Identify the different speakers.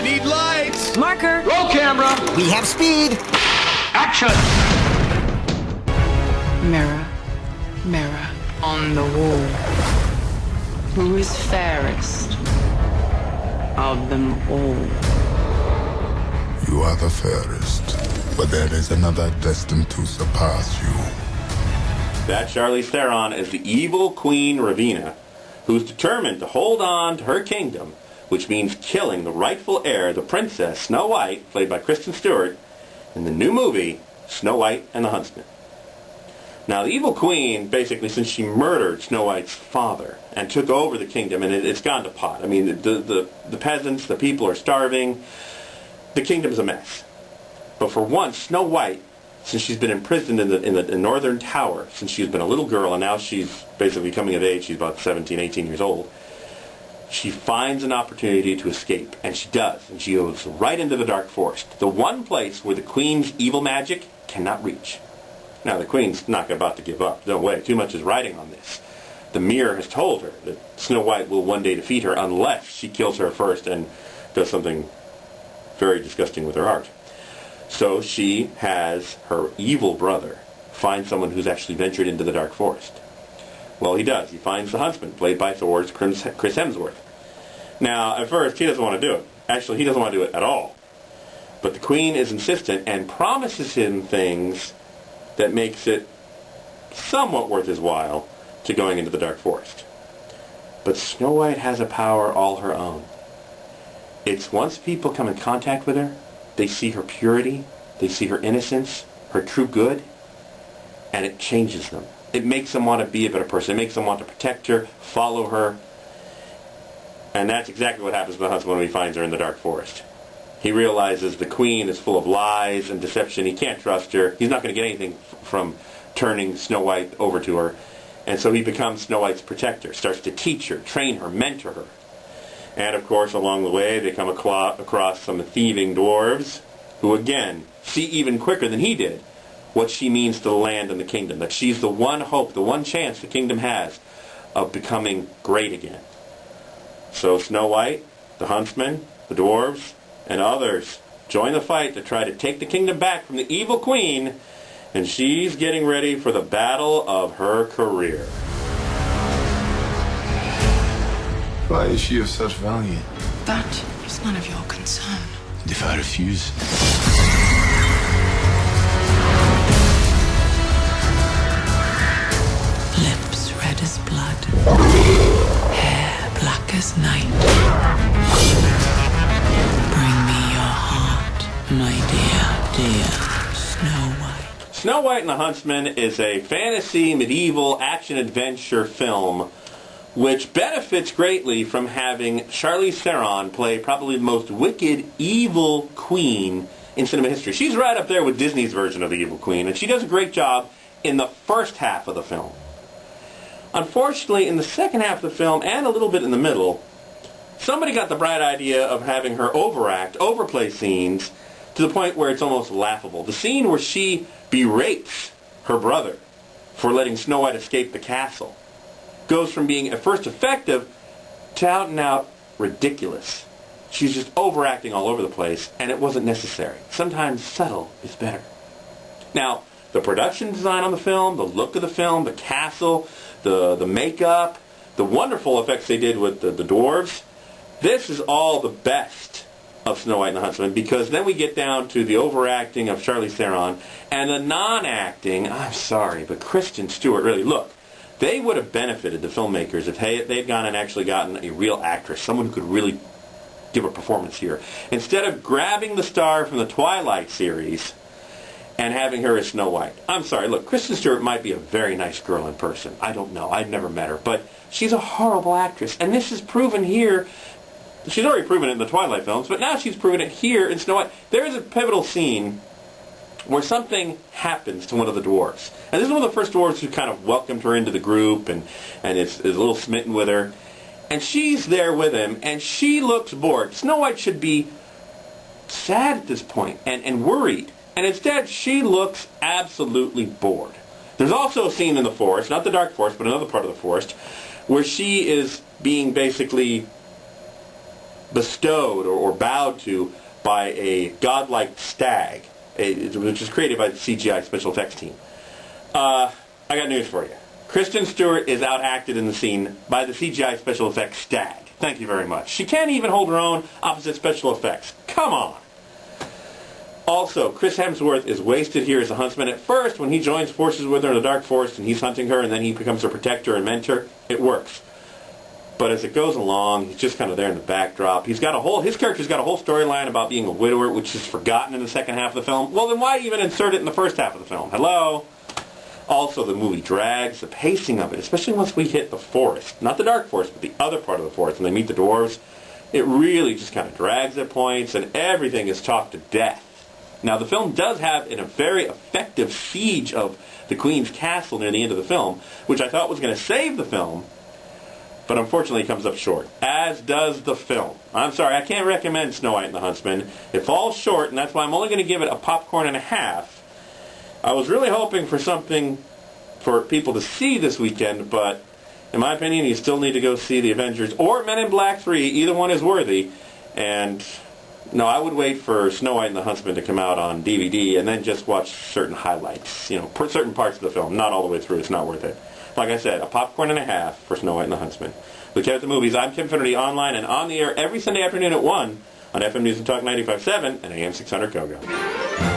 Speaker 1: I need lights!
Speaker 2: Marker!
Speaker 1: Roll camera!
Speaker 3: We have speed!
Speaker 1: Action!
Speaker 4: Mirror, mirror on the wall, who is fairest of them all?
Speaker 5: You are the fairest, but there is another destined to surpass you.
Speaker 6: That Charlize Theron is the evil Queen Ravina, who's determined to hold on to her kingdom, which means killing the rightful heir, the princess Snow White, played by Kristen Stewart, in the new movie, Snow White and the Huntsman. Now, the evil queen, basically, since she murdered Snow White's father and took over the kingdom, and it's gone to pot. I mean, the peasants, the people are starving. The kingdom's a mess. But for once, Snow White, since she's been imprisoned in the northern tower, since she's been a little girl, and now she's basically coming of age, she's about 17, 18 years old, she finds an opportunity to escape, and she does, and she goes right into the dark forest, the one place where the queen's evil magic cannot reach. Now, the queen's not about to give up. No way. Too much is riding on this. The mirror has told her that Snow White will one day defeat her unless she kills her first and does something very disgusting with her heart. So she has her evil brother find someone who's actually ventured into the dark forest. Well, he does. He finds the Huntsman, played by Thor's Chris Hemsworth. Now, at first, he doesn't want to do it. Actually, he doesn't want to do it at all. But the queen is insistent and promises him things that makes it somewhat worth his while to going into the dark forest. But Snow White has a power all her own. It's once people come in contact with her, they see her purity, they see her innocence, her true good, and it changes them. It makes them want to be a better person. It makes them want to protect her, follow her. And that's exactly what happens to the Huntsman when he finds her in the dark forest. He realizes the queen is full of lies and deception. He can't trust her. He's not going to get anything from turning Snow White over to her. And so he becomes Snow White's protector, starts to teach her, train her, mentor her. And, of course, along the way, they come across some thieving dwarves who, again, see even quicker than he did what she means to the land and the kingdom, that she's the one hope, the one chance the kingdom has of becoming great again. So Snow White, the Huntsman, the dwarves, and others join the fight to try to take the kingdom back from the evil queen, and she's getting ready for the battle of her career.
Speaker 5: Why is she of such value?
Speaker 4: That is none of your concern.
Speaker 5: And if I refuse?
Speaker 4: Lips red as blood, hair black as night. Bring me your heart, my dear Snow White.
Speaker 6: Snow White and the Huntsman is a fantasy, medieval, action-adventure film which benefits greatly from having Charlize Theron play probably the most wicked, evil queen in cinema history. She's right up there with Disney's version of the evil queen, and she does a great job in the first half of the film. Unfortunately, in the second half of the film, and a little bit in the middle, somebody got the bright idea of having her overplay scenes to the point where it's almost laughable. The scene where she berates her brother for letting Snow White escape the castle goes from being at first effective to out and out ridiculous. She's just overacting all over the place, and it wasn't necessary. Sometimes subtle is better. Now, the production design on the film, the look of the film, the castle, the makeup, the wonderful effects they did with the dwarves, this is all the best of Snow White and the Huntsman, because then we get down to the overacting of Charlize Theron and the non-acting, I'm sorry, but Kristen Stewart, really, look, they would have benefited, the filmmakers, if they'd gone and actually gotten a real actress, someone who could really give a performance here. Instead of grabbing the star from the Twilight series and having her as Snow White. I'm sorry, look, Kristen Stewart might be a very nice girl in person. I don't know. I've never met her. But she's a horrible actress. And this is proven here. She's already proven it in the Twilight films, but now she's proven it here in Snow White. There is a pivotal scene where something happens to one of the dwarves. And this is one of the first dwarves who kind of welcomed her into the group and is a little smitten with her. And she's there with him, and she looks bored. Snow White should be sad at this point and worried. And instead, she looks absolutely bored. There's also a scene in the forest, not the dark forest, but another part of the forest, where she is being basically bestowed or bowed to by a godlike stag, which is created by the CGI special effects team. I got news for you. Kristen Stewart is outacted in the scene by the CGI special effects stag. Thank you very much. She can't even hold her own opposite special effects. Come on. Also, Chris Hemsworth is wasted here as a Huntsman. At first, when he joins forces with her in the Dark Forest and he's hunting her and then he becomes her protector and mentor, it works. But as it goes along, he's just kind of there in the backdrop. His character's got a whole storyline about being a widower, which is forgotten in the second half of the film. Well, then why even insert it in the first half of the film? Hello? Also, the movie drags. The pacing of it, especially once we hit the forest. Not the Dark Forest, but the other part of the forest, when they meet the dwarves. It really just kind of drags at points, and everything is talked to death. Now, the film does have a very effective siege of the Queen's castle near the end of the film, which I thought was going to save the film, but unfortunately comes up short, as does the film. I'm sorry, I can't recommend Snow White and the Huntsman. It falls short, and that's why I'm only going to give it a popcorn and a half. I was really hoping for something for people to see this weekend, but in my opinion, you still need to go see The Avengers or Men in Black 3. Either one is worthy. And no, I would wait for Snow White and the Huntsman to come out on DVD and then just watch certain highlights, certain parts of the film, not all the way through. It's not worth it. Like I said, a popcorn and a half for Snow White and the Huntsman. Look at the movies. I'm Tim Finnerty, online and on the air every Sunday afternoon at 1 on FM News and Talk 95.7 and AM 600 GoGo.